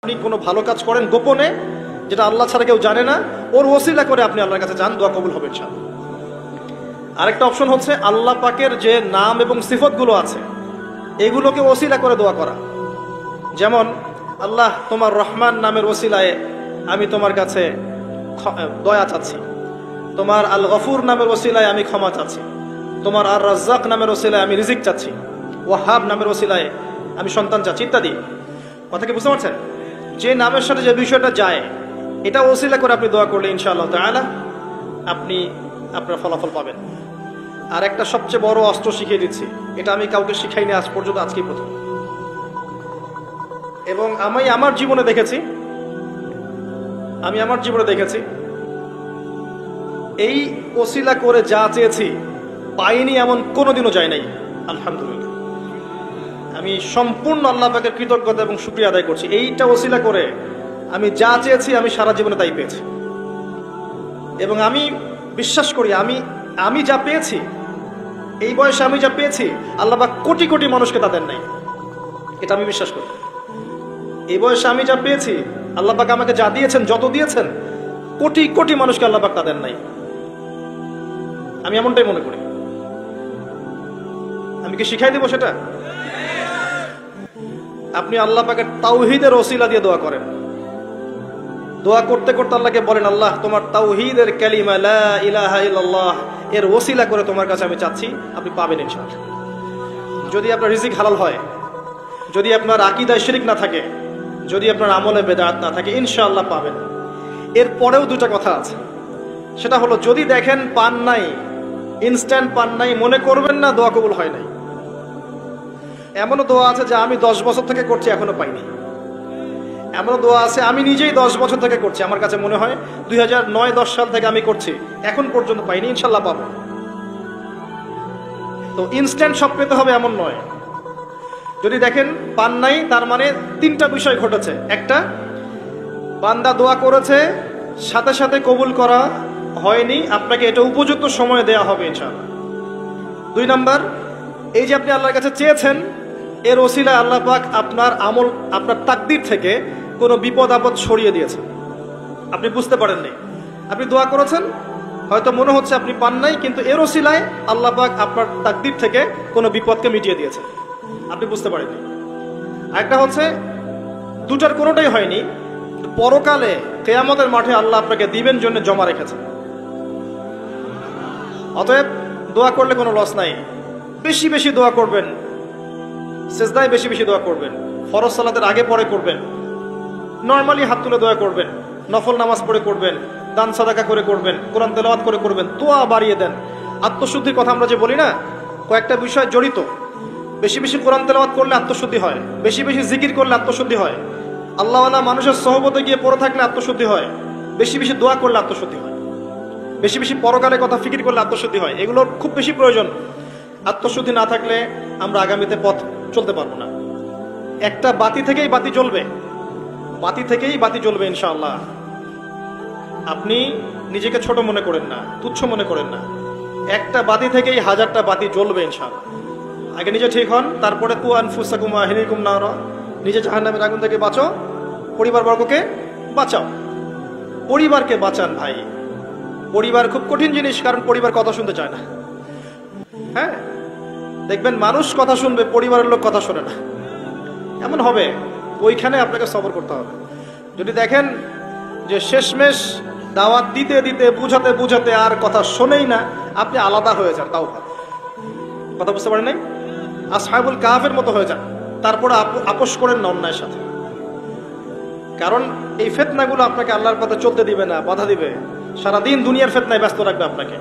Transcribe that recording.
আপনি কোনো ভালো কাজ করেন গোপনে, যেটা আল্লাহ ছাড়া কেউ জানে না, ওর ওসিলা করে আপনি আল্লাহর কাছে যান, দোয়া কবুল হবে ইনশাআল্লাহ। আরেকটা অপশন হচ্ছে আল্লাহ পাকের যে নাম এবং সিফতগুলো আছে এগুলোকে ওসিলা করে দোয়া করা। যেমন আল্লাহ তোমার রহমান নামের ওসিলায় আমি তোমার কাছে দয়া চাচ্ছি, তোমার আল গফুর নামের ওসিলায় আমি ক্ষমা চাচ্ছি, তোমার আর রাজ্জাক নামের ওসিলায় আমি রিজিক চাচ্ছি, ওয়াহাব নামের ওসিলায় আমি সন্তান চাচ্ছি ইত্যাদি। কথা কি বুঝতে পারছেন? যে নামের সাথে যে বিষয়টা যায় এটা ওসিলা করে আপনি দোয়া করলে ইনশাআল্লাহ তাআলা আপনি আপনার ফলাফল পাবেন। আর একটা সবচেয়ে বড় অস্ত্র শিখিয়ে দিচ্ছি, এটা আমি কাউকে শিখাইনি আজ পর্যন্ত, আজকেই প্রথম, এবং আমি আমার জীবনে দেখেছি এই ওসিলা করে যা চেয়েছি পাইনি এমন কোনোদিনও যায় নাই। আলহামদুলিল্লাহ, আমি সম্পূর্ণ আল্লাহ পাকের কৃতজ্ঞতা এবং শুকরিয়া আদায় করছি। এইটা ওসিলা করে আমি যা চেয়েছি আমি সারা জীবনে তাই পেয়েছি, এবং আমি বিশ্বাস করি আমি যা পেয়েছি এই বয়সে আমি যা পেয়েছি আল্লাহ পাক কোটি কোটি মানুষকে তা দেন নাই, এটা আমি বিশ্বাস করি। এই বয়সে আমি যা পেয়েছি আল্লাহ পাক আমাকে যা দিয়েছেন, যত দিয়েছেন, কোটি কোটি মানুষকে আল্লাহ পাক তা দেন নাই, আমি এমনটাই মনে করি। আমি কি শিখাই দেব সেটা? আপনি আল্লাহ পাকের তাওহীদের ওসিলা দিয়ে দোয়া করেন, দোয়া করতে করতে আল্লাহকে বলেন, আল্লাহ তোমার তাওহীদের কালিমা লা ইলাহা ইল্লাল্লাহ এর ওসিলা করে তোমার কাছে আমি চাচ্ছি, আপনি পাবেন ইনশাআল্লাহ। যদি আপনার রিজিক হালাল হয়, যদি আপনার আকীদায় শিরক না থাকে, যদি আপনার আমলে বেদাত না থাকে, ইনশাআল্লাহ পাবেন। এরপরেও দুটা কথা আছে, সেটা হলো যদি দেখেন পান নাই, ইনস্ট্যান্ট পান নাই, মনে করবেন না দোয়া কবুল হয় নাই। এমনও দোয়া আছে যে আমি 10 বছর থেকে করছি এখনো পাইনি। এমনও দোয়া আছে আমি নিজেই 10 বছর থেকে করছি, আমার কাছে মনে হয় 2009-10 সাল থেকে আমি করছি, এখন পর্যন্ত পাইনি, ইনশাল্লাহ পাবো। তো ইনস্ট্যান্ট সব পেতে হবে এমন নয়। যদি দেখেন পান নাই, তার মানে তিনটা বিষয় ঘটেছে। একটা, বান্দা দোয়া করেছে, সাথে সাথে কবুল করা হয়নি, আপনাকে এটা উপযুক্ত সময় দেয়া হবে ইনশাআল্লাহ। 2 নাম্বার, এই যে আপনি আল্লাহর কাছে চেয়েছেন এর ওসিলায় আল্লাহ পাক আপনার আমল, আপনার তাকদীর থেকে কোনো বিপদ আপদ সরিয়ে দিয়েছেন, আপনি বুঝতে পারেননি। আপনি দোয়া করেছেন, হয়তো মনে হচ্ছে আপনি পান নাই, কিন্তু এর ওসিলায় আল্লাহ পাক আপনার তাকদীর থেকে কোনো বিপদকে মিটিয়ে দিয়েছেন, আপনি বুঝতে পারেননি। আরেকটা হচ্ছে দুটার কোনোটাই হয়নি, পরকালে কিয়ামতের মাঠে আল্লাহ আপনাকে দিবেন জন্য জমা রেখেছেন। অতএব দোয়া করলে কোনো লস নাই, বেশি বেশি দোয়া করবেন, সেজদায় বেশি বেশি দোয়া করবেন, ফরজ সালাতের আগে পরে করবেন, নরমালি হাত তুলে দোয়া করবেন, নফল নামাজ পড়ে করবেন, দান সাদাকা করে করবেন, কোরআন তেলাওয়াত করে করবেন, দোয়া বাড়িয়ে দেন। আত্মশুদ্ধির কথা আমরা যে বলি না, কয়েকটা বিষয় জড়িত। বেশি বেশি কোরআন তেলাওয়াত করলে আত্মশুদ্ধি হয়, বেশি বেশি জিকির করলে আত্মশুদ্ধি হয়, আল্লাহওয়ালা মানুষের সহবতে গিয়ে পড়ে থাকলে আত্মশুদ্ধি হয়, বেশি বেশি দোয়া করলে আত্মশুদ্ধি হয়, বেশি বেশি পরকালের কথা ফিকির করলে আত্মশুদ্ধি হয়। এগুলোর খুব বেশি প্রয়োজন। আত্মশুদ্ধি না থাকলে আমরা আগামীতে পথ চলতে পারবো না। একটা বাতি থেকেই বাতি জ্বলবে ইনশাআল্লাহ। আপনি নিজেকে ছোট মনে করেন না, তুচ্ছ মনে করেন না, একটা বাতি থেকেই 1000টা বাতি জ্বলবে ইনশাআল্লাহ। আগে নিজে ঠিক হন, তারপরে কু আনফুসাকুম ওয়া আহলিকুম নারা, নিজে জাহান্নামের আগুন থেকে বাঁচো, পরিবারবর্গকে বাঁচাও। পরিবারকে বাঁচান ভাই, পরিবার খুব কঠিন জিনিস, কারণ পরিবার কথা শুনতে চায় না। হ্যাঁ, দেখবেন মানুষ কথা শুনবে, পরিবারের লোক কথা শোনে না, এমন হবে, ওইখানে আপনাকে সবর করতে হবে। যদি দেখেন যে শেষমেশ দাওয়াত দিতে দিতে বুঝাতে বুঝাতে আর কথা শোনেই না, আপনি আলাদা হয়ে যান, তাও ভালো। কথা বুঝতে পারেন নাই? আসহাবুল কাহফের মতো হয়ে যান, তারপরে আপোষ করেন না অন্যায়ের সাথে, কারণ এই ফিতনাগুলো আপনাকে আল্লাহর পথে চলতে দিবে না, বাধা দিবে, সারাদিন দুনিয়ার ফিতনায় ব্যস্ত রাখবে আপনাকে।